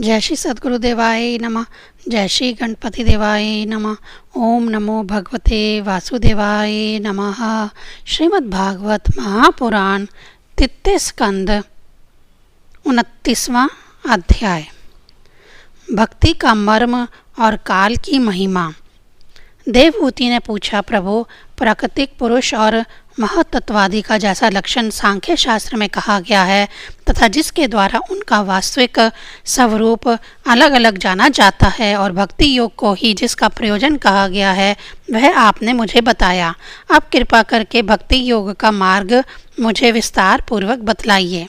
जय श्री सद्गुरुदेवाय नमः। जय श्री गणपति देवाय नमः। ओम नमो भगवते वासुदेवाय नमः। श्रीमद् भागवत महापुराण तृतीय स्कंद 29वां अध्याय। भक्ति का मर्म और काल की महिमा। देवहूति ने पूछा, प्रभु, प्राकृतिक पुरुष और महतत्वादि का जैसा लक्षण सांख्य शास्त्र में कहा गया है तथा जिसके द्वारा उनका वास्तविक स्वरूप अलग अलग जाना जाता है, और भक्ति योग को ही जिसका प्रयोजन कहा गया है वह आपने मुझे बताया। अब कृपा करके भक्ति योग का मार्ग मुझे विस्तार पूर्वक बतलाइए।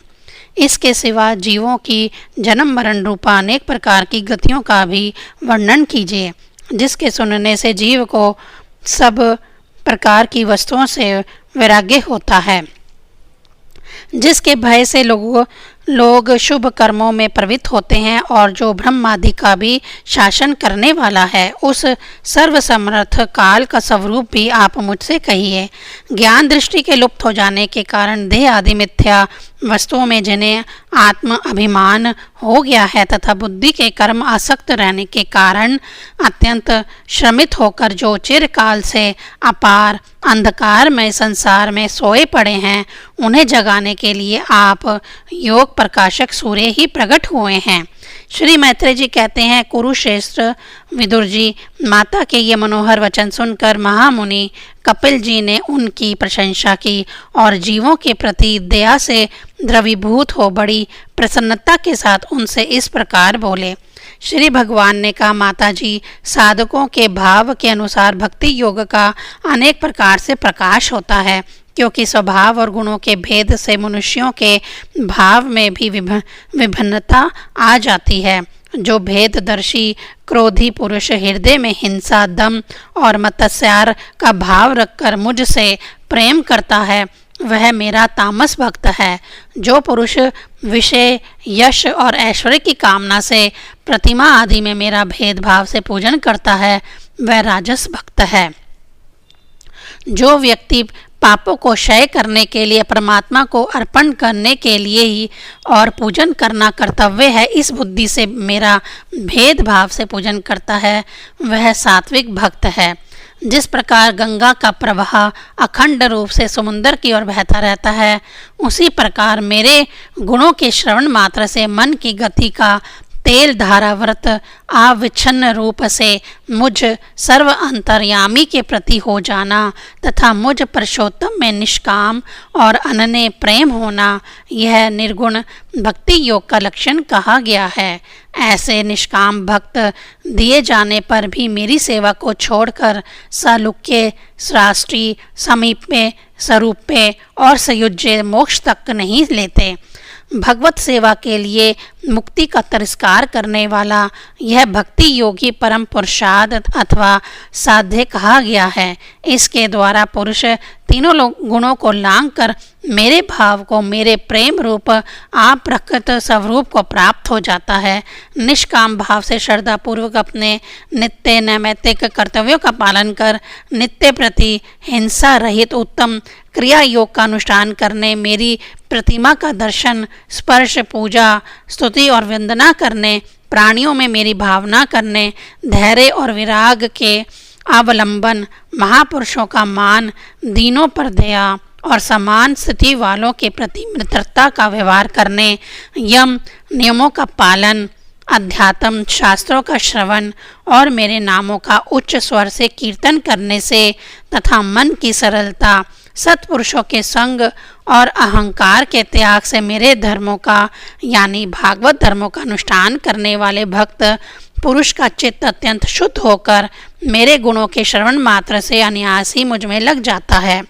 इसके सिवा जीवों की जन्म मरण रूपा अनेक प्रकार की गतियों का भी वर्णन कीजिए, जिसके सुनने से जीव को सब प्रकार की वस्तुओं से वैराग्य होता है, जिसके भय से लोग शुभ कर्मों में प्रवृत्त होते हैं, और जो ब्रह्मादि का भी शासन करने वाला है, उस सर्वसमर्थ काल का स्वरूप भी आप मुझसे कहिए। ज्ञान दृष्टि के लुप्त हो जाने के कारण देह आदि मिथ्या वस्तुओं में जिन्हें आत्म अभिमान हो गया है तथा बुद्धि के कर्म आसक्त रहने के कारण अत्यंत श्रमित होकर जो चिरकाल से अपार अंधकार में संसार में सोए पड़े हैं, उन्हें जगाने के लिए आप योग प्रकाशक सूर्य ही प्रकट हुए हैं। श्री मैत्रेय जी कहते हैं, कुरुश्रेष्ठ विदुर जी, माता के ये मनोहर वचन सुनकर महामुनि कपिल जी ने उनकी प्रशंसा की और जीवों के प्रति दया से द्रवीभूत हो बड़ी प्रसन्नता के साथ उनसे इस प्रकार बोले। श्री भगवान ने कहा, माता जी, साधकों के भाव के अनुसार भक्ति योग का अनेक प्रकार से प्रकाश होता है, क्योंकि स्वभाव और गुणों के भेद से मनुष्यों के भाव में भी विभिन्नता आ जाती है। जो भेददर्शी क्रोधी पुरुष हृदय में हिंसा, दम और मत्स्यार का भाव रखकर मुझसे प्रेम करता है, वह मेरा तामस भक्त है। जो पुरुष विषय, यश और ऐश्वर्य की कामना से प्रतिमा आदि में मेरा भेदभाव से पूजन करता है, वह राजस भक्त है। जो व्यक्ति पापों को क्षय करने के लिए परमात्मा को अर्पण करने के लिए ही और पूजन करना कर्तव्य है, इस बुद्धि से मेरा भेदभाव से पूजन करता है, वह सात्विक भक्त है। जिस प्रकार गंगा का प्रवाह अखंड रूप से समुद्र की ओर बहता रहता है, उसी प्रकार मेरे गुणों के श्रवण मात्र से मन की गति का तेल धाराव्रत अविच्छिन्न रूप से मुझ सर्व अंतर्यामी के प्रति हो जाना तथा मुझ पुरुषोत्तम में निष्काम और अनन्य प्रेम होना, यह निर्गुण भक्ति योग का लक्षण कहा गया है। ऐसे निष्काम भक्त दिए जाने पर भी मेरी सेवा को छोड़कर सालुक्य, सृष्टि, समीप्य, स्वरूप्य और संयुज्य मोक्ष तक नहीं लेते। भगवत सेवा के लिए मुक्ति का तिरस्कार करने वाला यह भक्ति योगी परम पुरुषार्थ अथवा साध्य कहा गया है। इसके द्वारा पुरुष तीनों गुणों को लांघ कर मेरे भाव को, मेरे प्रेम रूप आप प्रकृत स्वरूप को प्राप्त हो जाता है। निष्काम भाव से श्रद्धा पूर्वक अपने नित्य नैमित्तिक कर्तव्यों का पालन कर नित्य प्रति हिंसा रहित उत्तम क्रिया योग का अनुष्ठान करने, मेरी प्रतिमा का दर्शन, स्पर्श, पूजा, स्तुति और वंदना करने, प्राणियों में मेरी भावना करने, धैर्य और विराग के अवलंबन, महापुरुषों का मान, दीनों पर दया और समान स्थिति वालों के प्रति मित्रता का व्यवहार करने, यम नियमों का पालन, अध्यात्म शास्त्रों का श्रवण और मेरे नामों का उच्च स्वर से कीर्तन करने से तथा मन की सरलता, सत्पुरुषों के संग और अहंकार के त्याग से मेरे धर्मों का यानी भागवत धर्मों का अनुष्ठान करने वाले भक्त पुरुष का चित्त अत्यंत शुद्ध होकर मेरे गुणों के श्रवण मात्र से अनायास ही मुझ में लग जाता है।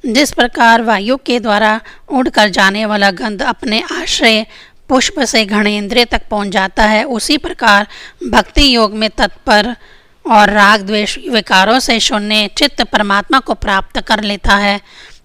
जिस प्रकार वायु के द्वारा उड़कर जाने वाला गंध अपने आश्रय पुष्प से घनेंद्रिय तक पहुंच जाता है, उसी प्रकार भक्ति योग में तत्पर और राग द्वेष विकारों से शून्य चित्त परमात्मा को प्राप्त कर लेता है।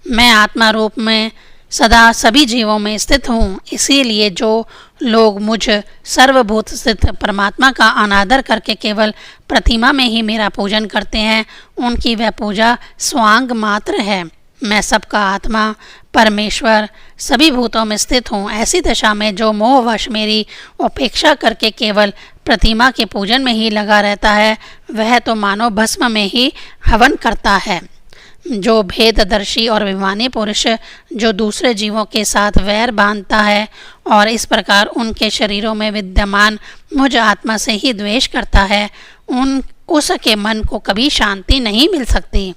मैं आत्मा रूप में सदा सभी जीवों में स्थित हूँ। इसीलिए जो लोग मुझ सर्वभूत स्थित परमात्मा का अनादर करके केवल प्रतिमा में ही मेरा पूजन करते हैं, उनकी वह पूजा स्वांग मात्र है। मैं सबका आत्मा, परमेश्वर, सभी भूतों में स्थित हूँ। ऐसी दशा में जो मोहवश मेरी उपेक्षा करके केवल प्रतिमा के पूजन में ही लगा रहता है, वह तो मानो भस्म में ही हवन करता है। जो भेददर्शी और अभिमानी पुरुष जो दूसरे जीवों के साथ वैर बांधता है और इस प्रकार उनके शरीरों में विद्यमान मुझ आत्मा से ही द्वेष करता है, उसके मन को कभी शांति नहीं मिल सकती।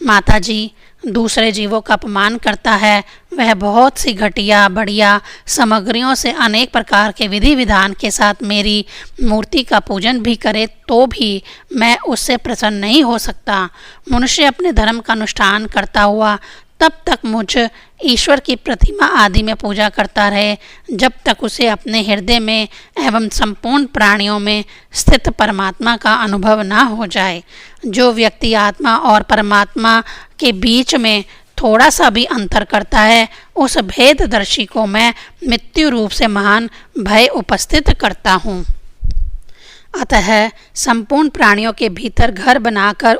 माता जी, दूसरे जीवों का अपमान करता है, वह बहुत सी घटिया बढ़िया सामग्रियों से अनेक प्रकार के विधि विधान के साथ मेरी मूर्ति का पूजन भी करे तो भी मैं उससे प्रसन्न नहीं हो सकता। मनुष्य अपने धर्म का अनुष्ठान करता हुआ तब तक मुझ ईश्वर की प्रतिमा आदि में पूजा करता रहे, जब तक उसे अपने हृदय में एवं संपूर्ण प्राणियों में स्थित परमात्मा का अनुभव न हो जाए। जो व्यक्ति आत्मा और परमात्मा के बीच में थोड़ा सा भी अंतर करता है, उस भेददर्शी को मैं मृत्यु रूप से महान भय उपस्थित करता हूँ। अतः संपूर्ण प्राणियों के भीतर घर बनाकर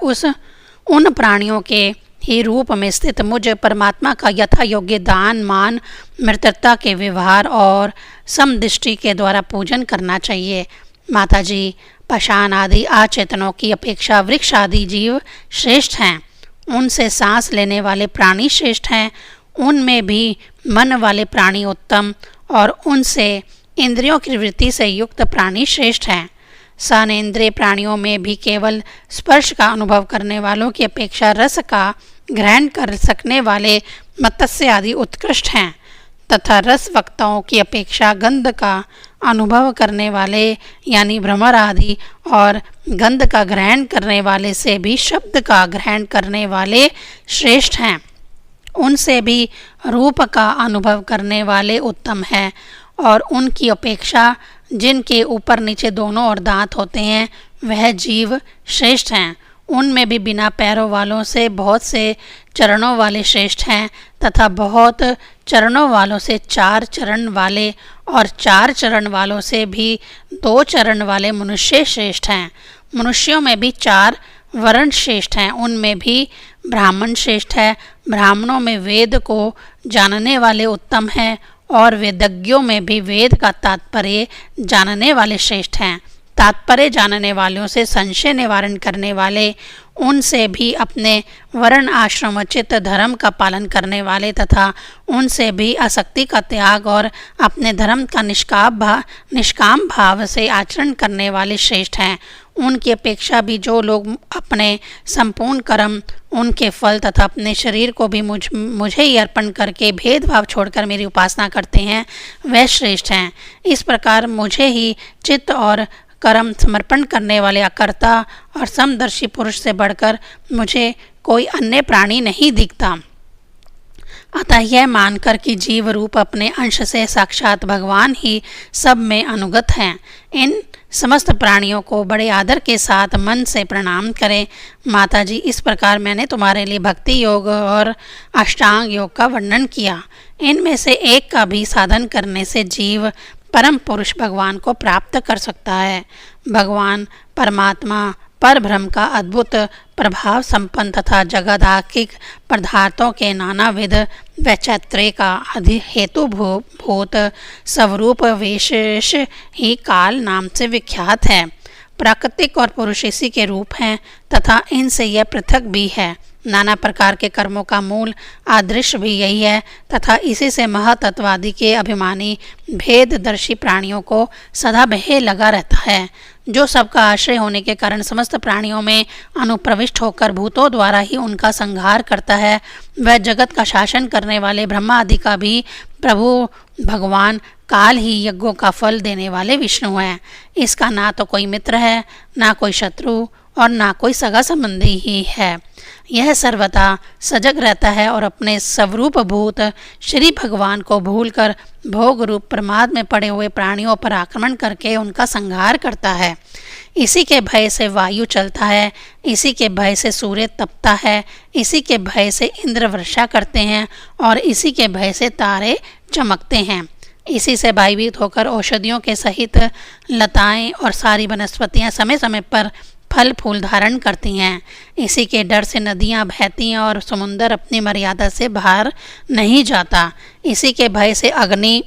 उन प्राणियों के ही रूप में स्थित मुझ परमात्मा का यथा योग्य दान, मान, मित्रता के व्यवहार और समदृष्टि के द्वारा पूजन करना चाहिए। माता जी, पाषाण आदि अचेतनों की अपेक्षा वृक्ष आदि जीव श्रेष्ठ हैं। उनसे सांस लेने वाले प्राणी श्रेष्ठ हैं। उनमें भी मन वाले प्राणी उत्तम और उनसे इंद्रियों की वृत्ति से युक्त प्राणी श्रेष्ठ हैं। सनेंद्रिय प्राणियों में भी केवल स्पर्श का अनुभव करने वालों की अपेक्षा रस का ग्रहण कर सकने वाले मत्स्य आदि उत्कृष्ट हैं, तथा रस वक्ताओं की अपेक्षा गंध का अनुभव करने वाले यानी भ्रमर आदि और गंध का ग्रहण करने वाले से भी शब्द का ग्रहण करने वाले श्रेष्ठ हैं। उनसे भी रूप का अनुभव करने वाले उत्तम हैं और उनकी अपेक्षा जिनके ऊपर नीचे दोनों ओर दांत होते हैं, वह जीव श्रेष्ठ हैं। उनमें भी बिना पैरों वालों से बहुत से चरणों वाले श्रेष्ठ हैं, तथा बहुत चरणों वालों से 4 चरण वाले और 4 चरण वालों से भी 2 चरण वाले मनुष्य श्रेष्ठ हैं। मनुष्यों में भी 4 वर्ण श्रेष्ठ हैं, उनमें भी ब्राह्मण श्रेष्ठ है। ब्राह्मणों में वेद को जानने वाले उत्तम हैं और वेदज्ञों में भी वेद का तात्पर्य जानने वाले श्रेष्ठ हैं। तात्पर्य जानने वालों से संशय निवारण करने वाले, उनसे भी अपने वर्ण आश्रमोचित धर्म का पालन करने वाले तथा उनसे भी आसक्ति का त्याग और अपने धर्म का निष्काम भाव से आचरण करने वाले श्रेष्ठ हैं। उनकी अपेक्षा भी जो लोग अपने संपूर्ण कर्म, उनके फल तथा अपने शरीर को भी मुझे ही अर्पण करके भेदभाव छोड़कर मेरी उपासना करते हैं, वह श्रेष्ठ हैं। इस प्रकार मुझे ही चित्त और कर्म समर्पण करने वाले अकर्ता और समदर्शी पुरुष से बढ़कर मुझे कोई अन्य प्राणी नहीं दिखता। अतः यह मानकर कि जीव रूप अपने अंश से साक्षात भगवान ही सब में अनुगत हैं, इन समस्त प्राणियों को बड़े आदर के साथ मन से प्रणाम करें। माता जी, इस प्रकार मैंने तुम्हारे लिए भक्ति योग और अष्टांग योग का वर्णन किया। इनमें से एक का भी साधन करने से जीव परम पुरुष भगवान को प्राप्त कर सकता है। भगवान परमात्मा पर ब्रह्म का अद्भुत प्रभाव संपन्न तथा जगदाकिक पदार्थों के नानाविध वैचित्र्य का हेतुभूत स्वरूप विशेष ही काल नाम से विख्यात है। प्राकृतिक और पुरुष इसी के रूप हैं तथा इनसे यह पृथक भी है। नाना प्रकार के कर्मों का मूल आदृश्य भी यही है तथा इसी से महातत्वादि के अभिमानी भेददर्शी प्राणियों को सदा भय लगा रहता है। जो सबका आश्रय होने के कारण समस्त प्राणियों में अनुप्रविष्ट होकर भूतों द्वारा ही उनका संहार करता है, वह जगत का शासन करने वाले ब्रह्मा आदि का भी प्रभु भगवान काल ही यज्ञों का फल देने वाले विष्णु हैं। इसका ना तो कोई मित्र है, ना कोई शत्रु और ना कोई सगा संबंधी ही है। यह सर्वथा सजग रहता है और अपने स्वरूप भूत श्री भगवान को भूलकर भोग रूप प्रमाद में पड़े हुए प्राणियों पर आक्रमण करके उनका संहार करता है। इसी के भय से वायु चलता है, इसी के भय से सूर्य तपता है, इसी के भय से इंद्र वर्षा करते हैं और इसी के भय से तारे चमकते हैं। इसी से भयभीत होकर औषधियों के सहित लताएं और सारी वनस्पतियां समय समय पर फल फूल धारण करती हैं। इसी के डर से नदियाँ बहती हैं और समुंदर अपनी मर्यादा से बाहर नहीं जाता। इसी के भय से अग्नि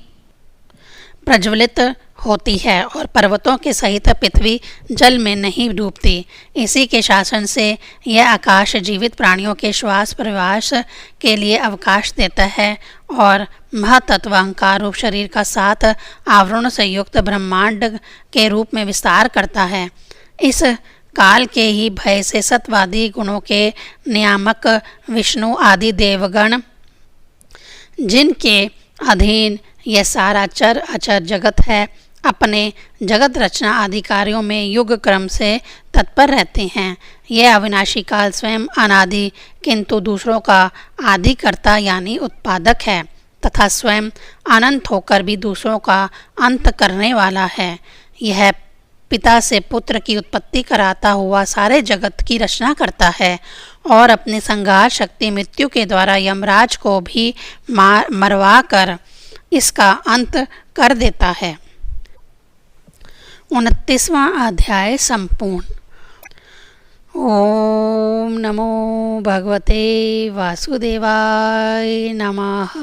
प्रज्वलित होती है और पर्वतों के सहित पृथ्वी जल में नहीं डूबती। इसी के शासन से यह आकाश जीवित प्राणियों के श्वास प्रश्वास के लिए अवकाश देता है और महतत्व अहंकार रूप शरीर का 7 आवरणों से युक्त ब्रह्मांड के रूप में विस्तार करता है। इस काल के ही भय से सत्वादी गुणों के नियामक विष्णु आदि देवगण, जिनके अधीन यह सारा चर अचर जगत है, अपने जगत रचना आदि कार्यों में युग क्रम से तत्पर रहते हैं। यह अविनाशी काल स्वयं अनादि किंतु दूसरों का आदिकर्ता यानी उत्पादक है तथा स्वयं अनंत होकर भी दूसरों का अंत करने वाला है। यह पिता से पुत्र की उत्पत्ति कराता हुआ सारे जगत की रचना करता है और अपनी संघार शक्ति मृत्यु के द्वारा यमराज को भी मरवा कर इसका अंत कर देता है। 29वां अध्याय संपूर्ण। ओम नमो भगवते वासुदेवाय नमः।